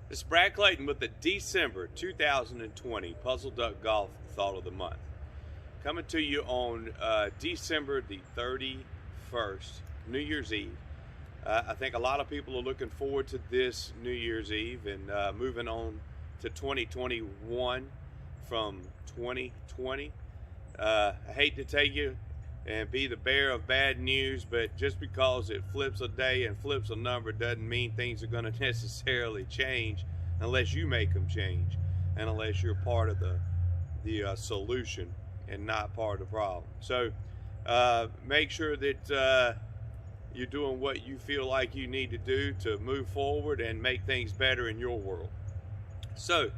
This is Brad Clayton with the December 2020 PuzzleDuck Golf Thought of the Month. Coming to you on December the 31st, New Year's Eve. I think a lot of people are looking forward to this New Year's Eve and moving on to 2021 from 2020. I hate to tell you and be the bearer of bad news, but just because it flips a day and flips a number doesn't mean things are going to necessarily change unless you make them change and unless you're part of the solution and not part of the problem. So make sure that you're doing what you feel like you need to do to move forward and make things better in your world. So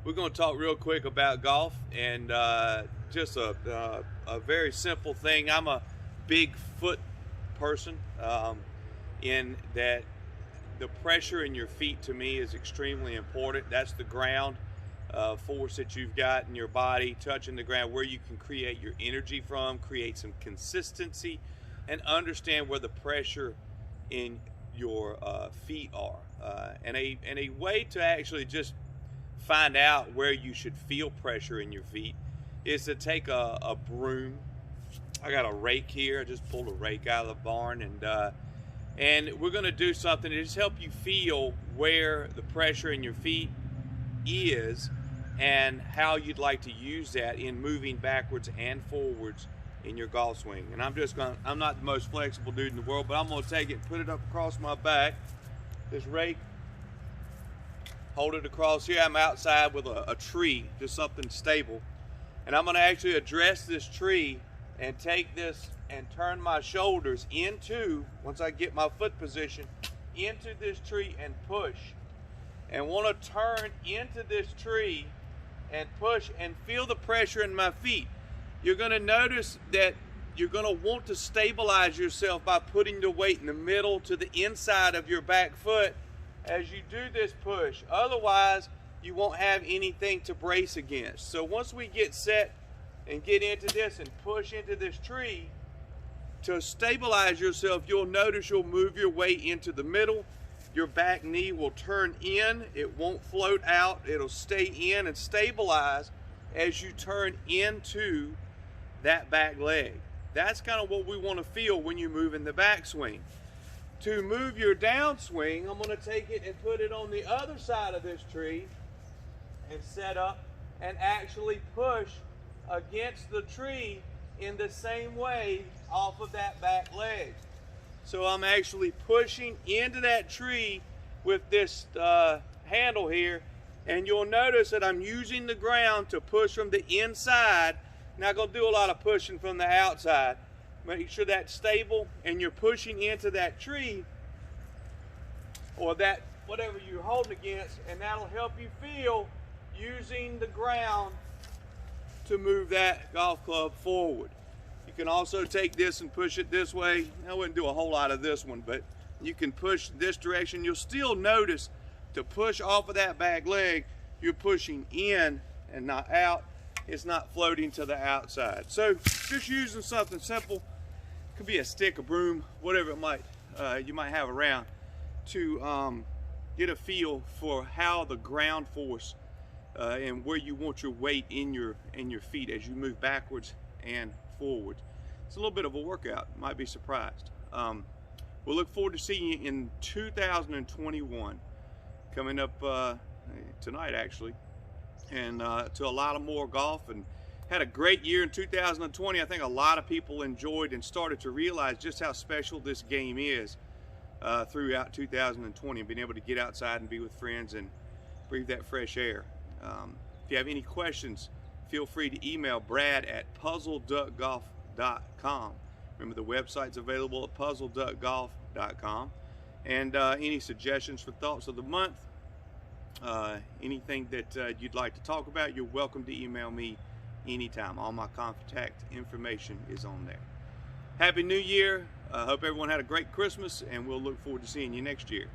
we're going to talk real quick about golf and just a very simple thing. I'm a big foot person in that the pressure in your feet to me is extremely important. That's the ground force that you've got in your body touching the ground, where you can create your energy from, create some consistency, and understand where the pressure in your feet are. And a way to actually just find out where you should feel pressure in your feet is to take a broom. I got a rake here. I just pulled a rake out of the barn, and we're going to do something to just help you feel where the pressure in your feet is and how you'd like to use that in moving backwards and forwards in your golf swing. And I'm not the most flexible dude in the world, but I'm going to take it and put it up across my back, this rake, hold it across here. I'm outside with a tree, just something stable. And I'm going to actually address this tree and take this and turn my shoulders into, once I get my foot position, into this tree and push. And want to turn into this tree and push and feel the pressure in my feet. You're going to notice that you're going to want to stabilize yourself by putting the weight in the middle to the inside of your back foot as you do this push. Otherwise, you won't have anything to brace against. So once we get set and get into this and push into this tree, to stabilize yourself, you'll notice you'll move your weight into the middle. Your back knee will turn in. It won't float out. It'll stay in and stabilize as you turn into that back leg. That's kind of what we want to feel when you move in the backswing. To move your downswing, I'm going to take it and put it on the other side of this tree and set up and actually push against the tree in the same way off of that back leg. So I'm actually pushing into that tree with this handle here, and you'll notice that I'm using the ground to push from the inside. Not going to do a lot of pushing from the outside. Make sure that's stable and you're pushing into that tree or that whatever you're holding against, and that'll help you feel using the ground to move that golf club forward. You can also take this and push it this way. I wouldn't do a whole lot of this one, but you can push this direction. You'll still notice to push off of that back leg, you're pushing in and not out. It's not floating to the outside. So just using something simple, could be a stick, a broom, whatever it might you might have around, to get a feel for how the ground force and where you want your weight in your feet as you move backwards and forwards. It's a little bit of a workout. You might be surprised. We'll look forward to seeing you in 2021, coming up tonight actually, and to a lot of more golf. And had a great year in 2020. I think a lot of people enjoyed and started to realize just how special this game is throughout 2020, and being able to get outside and be with friends and breathe that fresh air. If you have any questions, feel free to email Brad at PuzzleDuckGolf.com. Remember, the website's available at PuzzleDuckGolf.com. And any suggestions for thoughts of the month, anything that you'd like to talk about, you're welcome to email me anytime. All my contact information is on there. Happy New Year. Hope everyone had a great Christmas, and we'll look forward to seeing you next year.